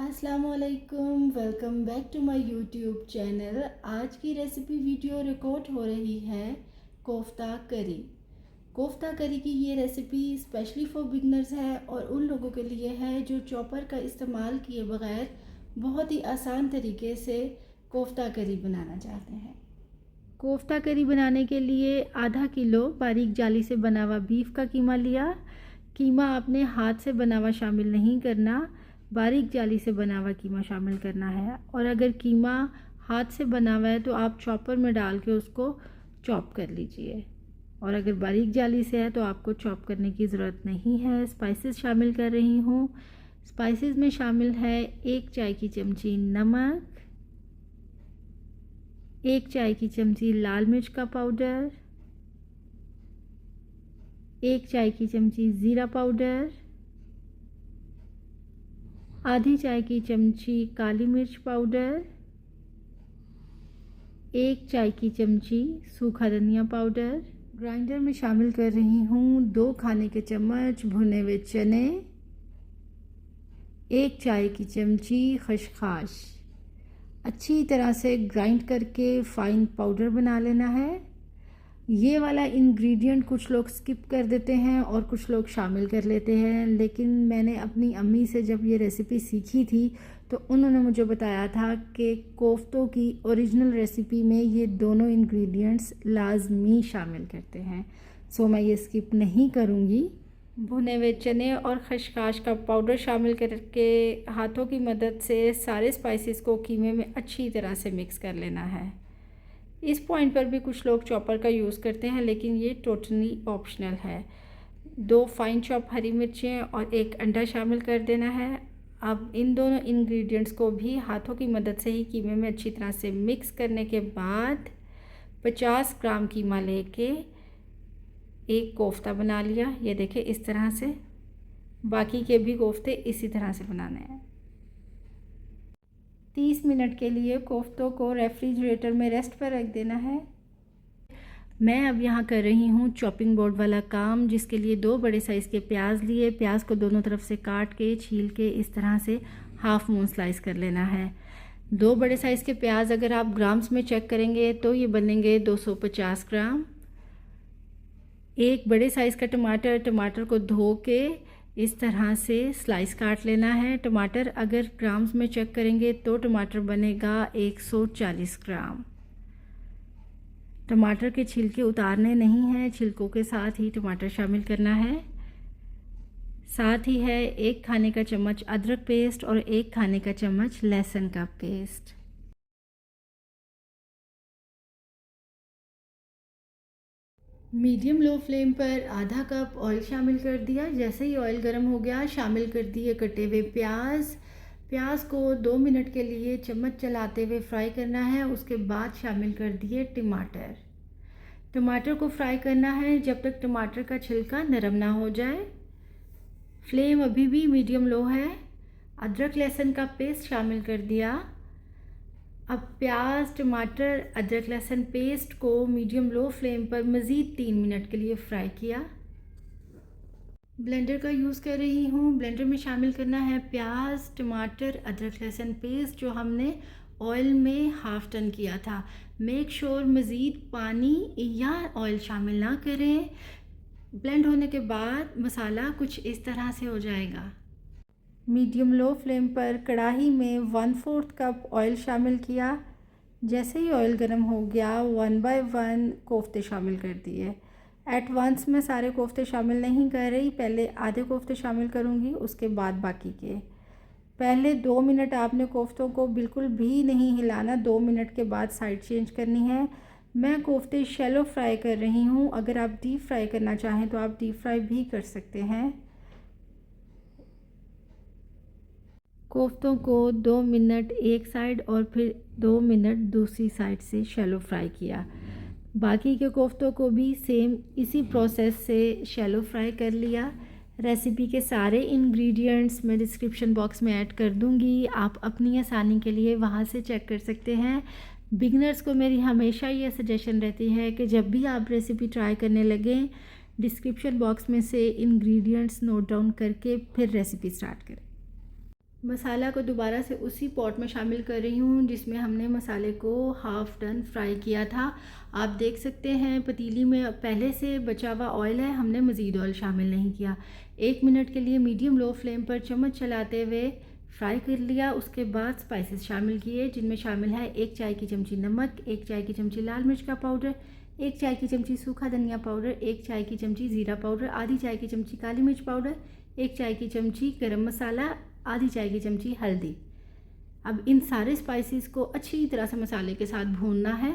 अस्सलामुअलैकुम, welcome back to my YouTube channel. आज की रेसिपी वीडियो रिकॉर्ड हो रही है कोफ्ता करी। कोफ्ता करी की ये रेसिपी स्पेशली फॉर बिगनर्स है और उन लोगों के लिए है जो चॉपर का इस्तेमाल किए बगैर बहुत ही आसान तरीके से कोफ्ता करी बनाना चाहते हैं। कोफ्ता करी बनाने के लिए आधा किलो बारीक जाली से बना हुआ बीफ का कीमा लिया। कीमा आपने हाथ से बना हुआ शामिल नहीं करना, बारीक जाली से बना हुआ कीमा शामिल करना है। और अगर कीमा हाथ से बना हुआ है तो आप चॉपर में डाल के उसको चॉप कर लीजिए, और अगर बारीक जाली से है तो आपको चॉप करने की ज़रूरत नहीं है। स्पाइसेस शामिल कर रही हूँ। स्पाइसेस में शामिल है 1 चाय की चमची नमक, 1 चाय की चमची लाल मिर्च का पाउडर, 1 चाय की चमची ज़ीरा पाउडर, आधी चाय की चमची काली मिर्च पाउडर, 1 चाय की चमची सूखा धनिया पाउडर। ग्राइंडर में शामिल कर रही हूँ 2 खाने के चम्मच भुने हुए चने, 1 चाय की चमची खसखस। अच्छी तरह से ग्राइंड करके फाइन पाउडर बना लेना है। ये वाला इंग्रेडिएंट कुछ लोग स्किप कर देते हैं और कुछ लोग शामिल कर लेते हैं, लेकिन मैंने अपनी अम्मी से जब ये रेसिपी सीखी थी तो उन्होंने मुझे बताया था कि कोफ्तों की ओरिजिनल रेसिपी में ये दोनों इंग्रेडिएंट्स लाजमी शामिल करते हैं। सो मैं ये स्किप नहीं करूँगी। भुने हुए चने और खसखस का पाउडर शामिल करके हाथों की मदद से सारे स्पाइसेस को कीमे में अच्छी तरह से मिक्स कर लेना है। इस पॉइंट पर भी कुछ लोग चॉपर का यूज़ करते हैं, लेकिन ये टोटली ऑप्शनल है। 2 फाइन चॉप हरी मिर्चें और 1 अंडा शामिल कर देना है। अब इन दोनों इंग्रेडिएंट्स को भी हाथों की मदद से ही कीमे में अच्छी तरह से मिक्स करने के बाद 50 ग्राम कीमा लेके एक कोफ्ता बना लिया। ये देखें इस तरह से। बाकी के भी कोफ्ते इसी तरह से बनाने हैं। 30 मिनट के लिए कोफ्तों को रेफ्रिजरेटर में रेस्ट पर रख देना है। मैं अब यहाँ कर रही हूँ चॉपिंग बोर्ड वाला काम, जिसके लिए 2 बड़े साइज़ के प्याज लिए। प्याज को दोनों तरफ से काट के छील के इस तरह से हाफ मून स्लाइस कर लेना है। 2 बड़े साइज़ के प्याज अगर आप ग्राम्स में चेक करेंगे तो ये बनेंगे 250 ग्राम। 1 बड़े साइज़ का टमाटर को धो के इस तरह से स्लाइस काट लेना है। टमाटर अगर ग्राम्स में चेक करेंगे तो टमाटर बनेगा 140 ग्राम। टमाटर के छिलके उतारने नहीं हैं, छिलकों के साथ ही टमाटर शामिल करना है। साथ ही है 1 खाने का चम्मच अदरक पेस्ट और 1 खाने का चम्मच लहसुन का पेस्ट। मीडियम लो फ्लेम पर आधा कप ऑयल शामिल कर दिया। जैसे ही ऑयल गर्म हो गया शामिल कर दिए कटे हुए प्याज को 2 मिनट के लिए चम्मच चलाते हुए फ्राई करना है। उसके बाद शामिल कर दिए टमाटर को फ्राई करना है जब तक टमाटर का छिलका नरम ना हो जाए। फ्लेम अभी भी मीडियम लो है। अदरक लहसुन का पेस्ट शामिल कर दिया। अब प्याज टमाटर अदरक लहसुन पेस्ट को मीडियम लो फ्लेम पर मज़ीद 3 मिनट के लिए फ्राई किया। ब्लेंडर का यूज़ कर रही हूँ। ब्लेंडर में शामिल करना है प्याज टमाटर अदरक लहसुन पेस्ट जो हमने ऑयल में हाफ टर्न किया था। मेक श्योर मज़ीद पानी या ऑयल शामिल ना करें। ब्लेंड होने के बाद मसाला कुछ इस तरह से हो जाएगा। मीडियम लो फ्लेम पर कढ़ाई में 1/4 कप ऑयल शामिल किया। जैसे ही ऑयल गर्म हो गया 1 बाय 1 कोफ्ते शामिल कर दिए। एट वंस मैं सारे कोफ्ते शामिल नहीं कर रही, पहले आधे कोफ्ते शामिल करूँगी, उसके बाद बाकी के। पहले 2 मिनट आपने कोफ्तों को बिल्कुल भी नहीं हिलाना। 2 मिनट के बाद साइड चेंज करनी है। मैं कोफ्ते शैलो फ्राई कर रही हूँ। अगर आप डीप फ्राई करना चाहें तो आप डीप फ्राई भी कर सकते हैं। कोफ्तों को 2 मिनट एक साइड और फिर 2 मिनट दूसरी साइड से शैलो फ्राई किया। बाकी के कोफ्तों को भी सेम इसी प्रोसेस से शैलो फ्राई कर लिया। रेसिपी के सारे इंग्रेडिएंट्स मैं डिस्क्रिप्शन बॉक्स में ऐड कर दूंगी, आप अपनी आसानी के लिए वहां से चेक कर सकते हैं। बिगनर्स को मेरी हमेशा ये सजेशन रहती है कि जब भी आप रेसिपी ट्राई करने लगें डिस्क्रिप्शन बॉक्स में से इंग्रेडिएंट्स नोट डाउन करके फिर रेसिपी स्टार्ट करें। मसाला को दोबारा से उसी पॉट में शामिल कर रही हूँ जिसमें हमने मसाले को हाफ़ डन फ्राई किया था। आप देख सकते हैं पतीली में पहले से बचा हुआ ऑयल है, हमने मज़ीद ऑयल शामिल नहीं किया। 1 मिनट के लिए मीडियम लो फ्लेम पर चम्मच चलाते हुए फ्राई कर लिया। उसके बाद स्पाइसेस शामिल किए जिनमें शामिल है 1 चाय की चमची नमक, 1 चाय की चमची लाल मिर्च का पाउडर, 1 चाय की चमची सूखा धनिया पाउडर, 1 चाय की चमची ज़ीरा पाउडर, आधी चाय की चमची काली मिर्च पाउडर, 1 चाय की चमची गरम मसाला, आधी चाय की चमची हल्दी। अब इन सारे स्पाइसेस को अच्छी तरह से मसाले के साथ भूनना है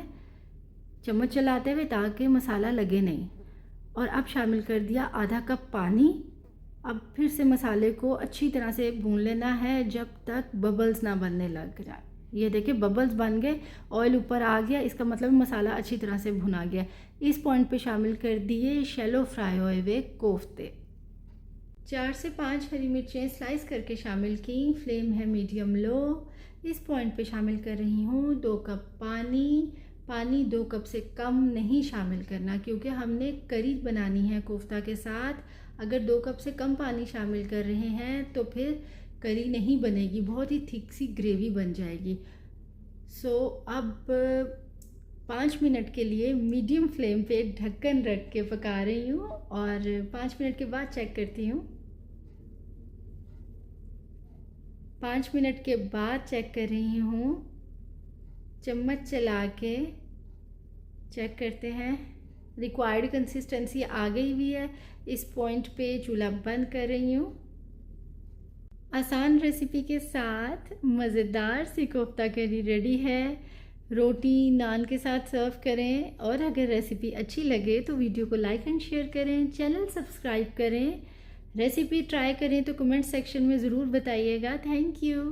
चम्मच चलाते हुए ताकि मसाला लगे नहीं। और अब शामिल कर दिया आधा कप पानी। अब फिर से मसाले को अच्छी तरह से भून लेना है जब तक बबल्स ना बनने लग जाए। ये देखिए बबल्स बन गए, ऑयल ऊपर आ गया, इसका मतलब मसाला अच्छी तरह से भुना गया। इस पॉइंट पे शामिल कर दिए शैलो फ्राई हुए कोफ्ते। 4 से 5 हरी मिर्चें स्लाइस करके शामिल की। फ्लेम है मीडियम लो। इस पॉइंट पे शामिल कर रही हूँ 2 कप पानी। पानी 2 कप से कम नहीं शामिल करना क्योंकि हमने करी बनानी है कोफ्ता के साथ। अगर 2 कप से कम पानी शामिल कर रहे हैं तो फिर करी नहीं बनेगी, बहुत ही थिक सी ग्रेवी बन जाएगी। अब 5 मिनट के लिए मीडियम फ्लेम पे ढक्कन रख के पका रही हूँ और 5 मिनट के बाद चेक करती हूँ। 5 मिनट के बाद चेक कर रही हूँ, चम्मच चला के चेक करते हैं। रिक्वायर्ड कंसिस्टेंसी आ गई हुई है। इस पॉइंट पे चूल्हा बंद कर रही हूँ। आसान रेसिपी के साथ मज़ेदार सी कोफ्ता करी रेडी है। रोटी नान के साथ सर्व करें और अगर रेसिपी अच्छी लगे तो वीडियो को लाइक एंड शेयर करें, चैनल सब्सक्राइब करें। रेसिपी ट्राई करें तो कमेंट सेक्शन में ज़रूर बताइएगा। Thank you.